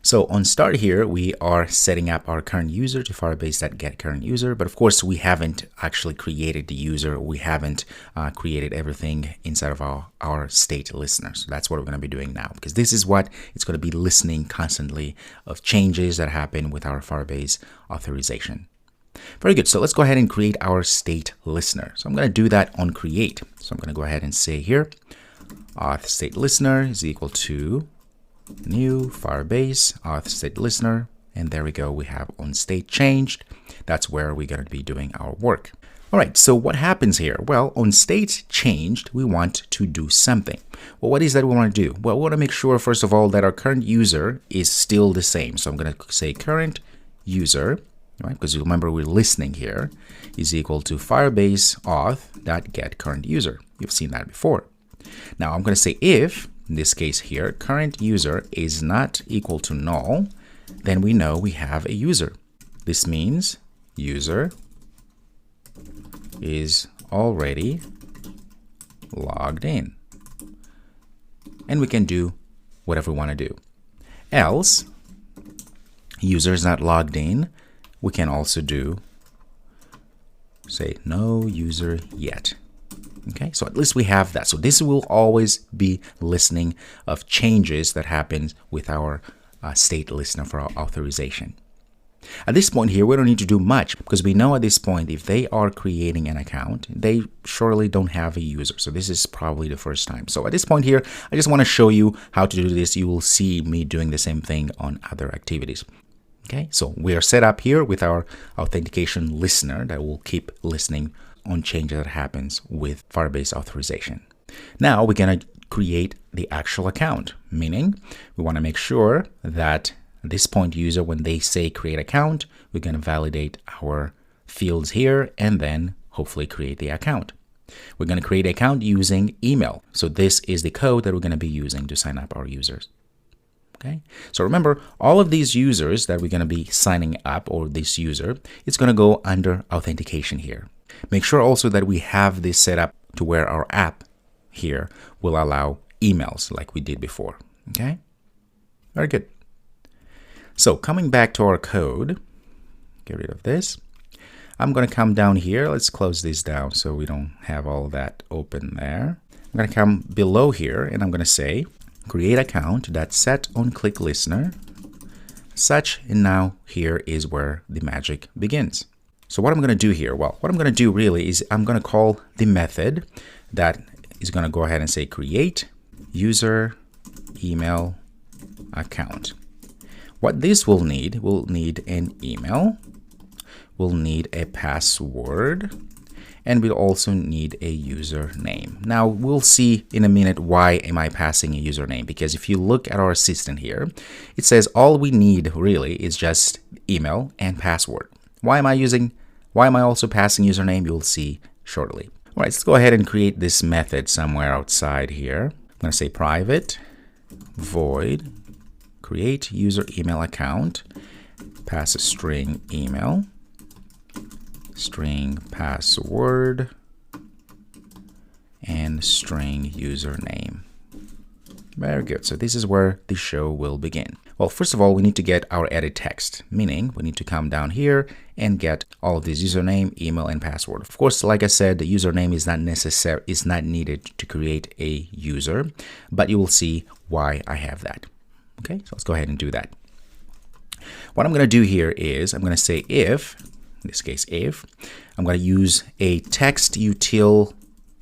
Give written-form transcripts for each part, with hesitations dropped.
So on start here, we are setting up our current user to firebase.getCurrentUser, but of course we haven't actually created the user. We haven't created everything inside of our state listener. So that's what we're going to be doing now, because this is what it's going to be listening constantly of changes that happen with our Firebase authorization. Very good. So let's go ahead and create our state listener. So I'm going to do that on create. So I'm going to go ahead and say here, auth state listener is equal to new Firebase auth state listener, and there we go. We have on state changed. That's where we're going to be doing our work. All right, so what happens here? Well, on state changed, we want to do something. Well, what is that we want to do? Well, we want to make sure, first of all, that our current user is still the same. So I'm going to say current user, right? Because you remember we're listening here, is equal to Firebase auth.getCurrentUser. You've seen that before. Now I'm going to say if, in this case here, current user is not equal to null, then we know we have a user. This means user is already logged in. And we can do whatever we want to do. Else, user is not logged in, we can also do, say, no user yet. Okay, so at least we have that. So this will always be listening of changes that happen with our state listener for our authorization. At this point here, we don't need to do much because we know at this point, if they are creating an account, they surely don't have a user. So this is probably the first time. So at this point here, I just want to show you how to do this. You will see me doing the same thing on other activities. Okay, so we are set up here with our authentication listener that will keep listening on changes that happens with Firebase authorization. Now we're going to create the actual account, meaning we want to make sure that at this point user, when they say create account, we're going to validate our fields here and then hopefully create the account. We're going to create an account using email. So this is the code that we're going to be using to sign up our users. Okay, so remember, all of these users that we're going to be signing up, or this user, it's going to go under authentication here. Make sure also that we have this set up to where our app here will allow emails like we did before. Okay, very good. So coming back to our code, get rid of this. I'm going to come down here. Let's close this down so we don't have all that open there. I'm going to come below here and I'm going to say create account that's set on click listener such, and now here is where the magic begins. So what I'm going to do here, well, what I'm going to do really is I'm going to call the method that is going to go ahead and say create user email account. What this will need, we'll need an email, we'll need a password, and we'll also need a username. Now we'll see in a minute why am I passing a username, because if you look at our assistant here, it says all we need really is just email and password. Why am I also passing username? You'll see shortly. All right, let's go ahead and create this method somewhere outside here. I'm going to say private void create user email account, pass a string email, string password, and string username. Very good. So this is where the show will begin. Well, first of all, we need to get our edit text, meaning we need to come down here and get all of this username, email, and password. Of course, like I said, the username is not needed to create a user, but you will see why I have that. Okay, so let's go ahead and do that. What I'm going to do here is I'm going to say if, in this case, if, I'm going to use a text util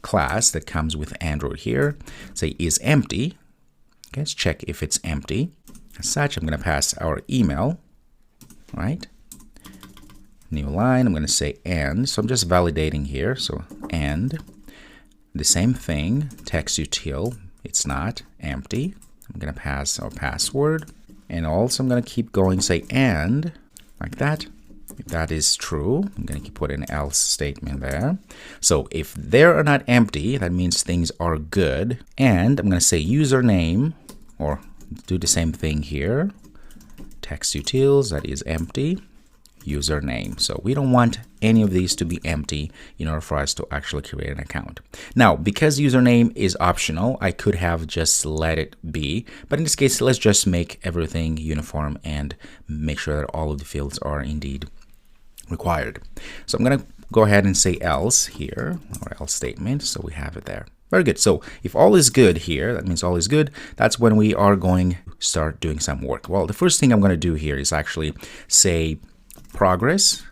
class that comes with Android here. Say is empty. Okay, let's check if it's empty. As such, I'm going to pass our email, right? New line, I'm going to say and. So I'm just validating here. So and the same thing, text util, it's not empty. I'm going to pass our password. And also I'm going to keep going, say and, like that. If that is true, I'm going to put an else statement there. So if they are not empty, that means things are good. And I'm going to say username, or do the same thing here. Text utils, that is empty. username. So we don't want any of these to be empty in order for us to actually create an account. Now, because username is optional, I could have just let it be. But in this case, let's just make everything uniform and make sure that all of the fields are indeed required. So I'm going to go ahead and say else here, or else statement. So we have it there. Very good. So if all is good here, that means all is good. That's when we are going to start doing some work. Well, the first thing I'm going to do here is actually say progress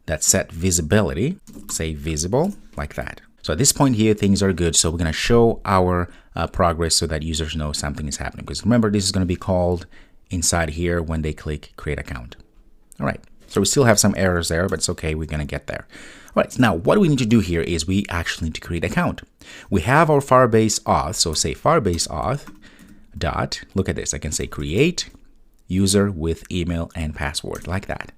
that set visibility, say visible, like that. So at this point here, things are good. So we're going to show our progress so that users know something is happening. Because remember, this is going to be called inside here when they click create account. All right. So we still have some errors there, but it's okay. We're going to get there. All right. Now, what we need to do here is we actually need to create an account. We have our Firebase auth. So say Firebase auth dot, look at this. I can say create user with email and password, like that.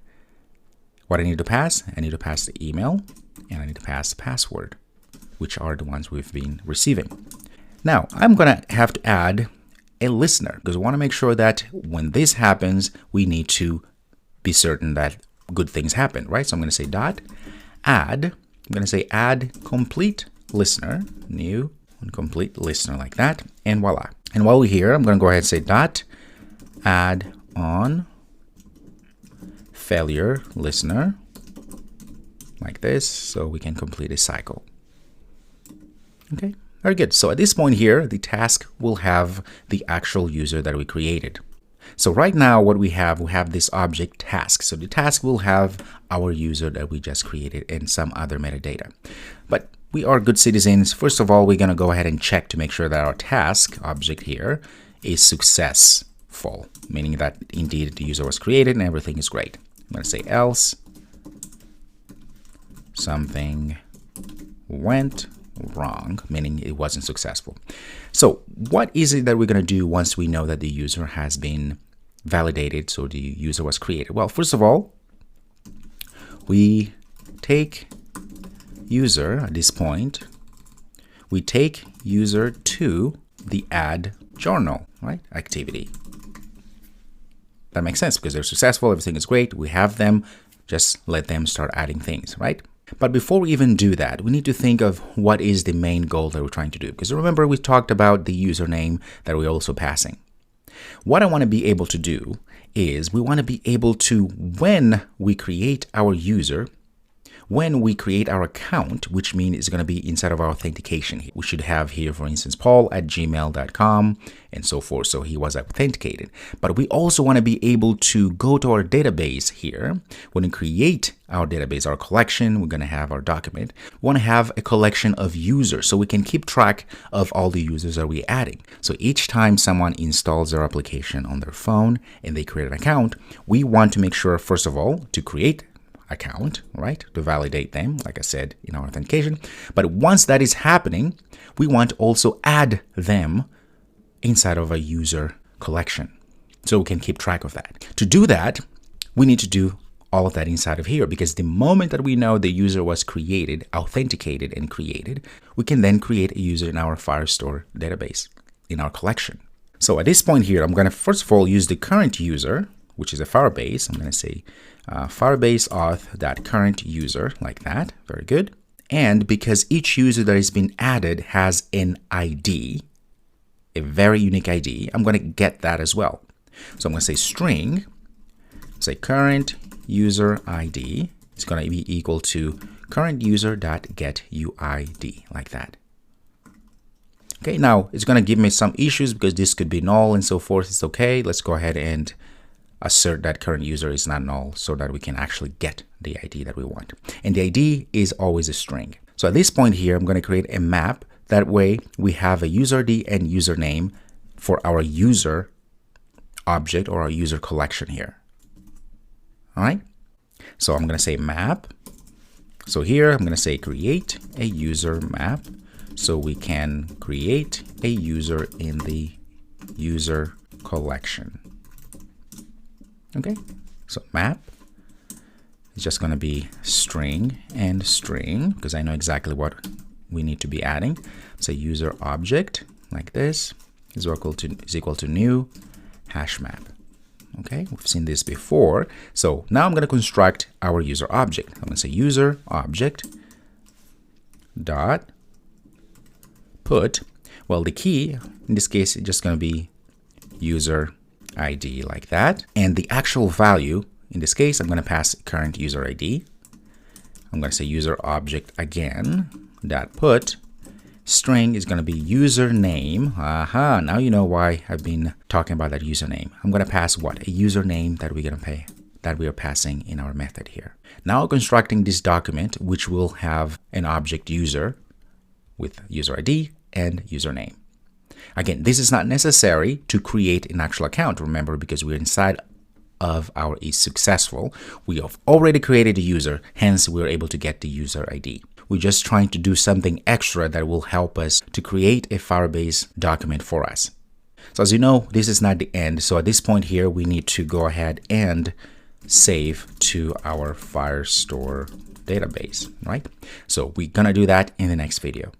What I need to pass? I need to pass the email and I need to pass the password, which are the ones we've been receiving. Now, I'm going to have to add a listener because I want to make sure that when this happens, we need to be certain that good things happen, right? So I'm going to say dot add. I'm going to say add complete listener, new and complete listener, like that. And voila. And while we're here, I'm going to go ahead and say dot add on failure listener, like this, so we can complete a cycle. Okay, very good. So at this point here, the task will have the actual user that we created. So right now what we have this object task. So the task will have our user that we just created and some other metadata. But we are good citizens. First of all, we're going to go ahead and check to make sure that our task object here is successful, meaning that indeed the user was created and everything is great. I'm going to say else something went wrong, meaning it wasn't successful. So what is it that we're going to do once we know that the user has been validated, so the user was created? Well, first of all, we take user at this point, we take user to the add journal, right, activity. That makes sense because they're successful, everything is great, we have them, just let them start adding things, right? But before we even do that, we need to think of what is the main goal that we're trying to do. Because remember, we talked about the username that we're also passing. What I want to be able to do is we want to be able to, when we create our user, when we create our account, which means it's going to be inside of our authentication. We should have here, for instance, paul@gmail.com and so forth. So he was authenticated. But we also want to be able to go to our database here. When we create our database, our collection, we're going to have our document. We want to have a collection of users so we can keep track of all the users that we're adding. So each time someone installs their application on their phone and they create an account, we want to make sure, first of all, to create account, right, to validate them, like I said in our authentication. But once that is happening, we want to also add them inside of a user collection so we can keep track of that. To do that, we need to do all of that inside of here, because the moment that we know the user was created, authenticated and created, we can then create a user in our Firestore database in our collection. So at this point here, I'm going to first of all use the current user, which is a Firebase. I'm going to say Firebase auth.current user, like that. Very good. And because each user that has been added has an ID, a very unique ID, I'm going to get that as well. So I'm going to say string, say current user ID is going to be equal to current user.getUID, like that. Okay, now it's going to give me some issues because this could be null and so forth. It's okay. Let's go ahead and assert that current user is not null so that we can actually get the ID that we want. And the ID is always a string. So at this point here, I'm going to create a map. That way we have a user ID and username for our user object or our user collection here. All right. So I'm going to say map. So here I'm going to say create a user map so we can create a user in the user collection. Okay, so map is just going to be string and string because I know exactly what we need to be adding. Say user object like this is equal to new hash map. Okay, we've seen this before. So now I'm going to construct our user object. I'm going to say user object dot put. Well, the key in this case is just going to be user ID like that. And the actual value in this case, I'm going to pass current user ID. I'm going to say user object again dot put. String is going to be username. Aha, now you know why I've been talking about that username. I'm going to pass what? A username that we're going to pay, that we are passing in our method here. Now constructing this document, which will have an object user with user ID and username. Again, this is not necessary to create an actual account, remember, because we're inside of our is successful. We have already created a user, hence we're able to get the user ID. We're just trying to do something extra that will help us to create a Firebase document for us. So as you know, this is not the end. So at this point here, we need to go ahead and save to our Firestore database, right? So we're gonna do that in the next video.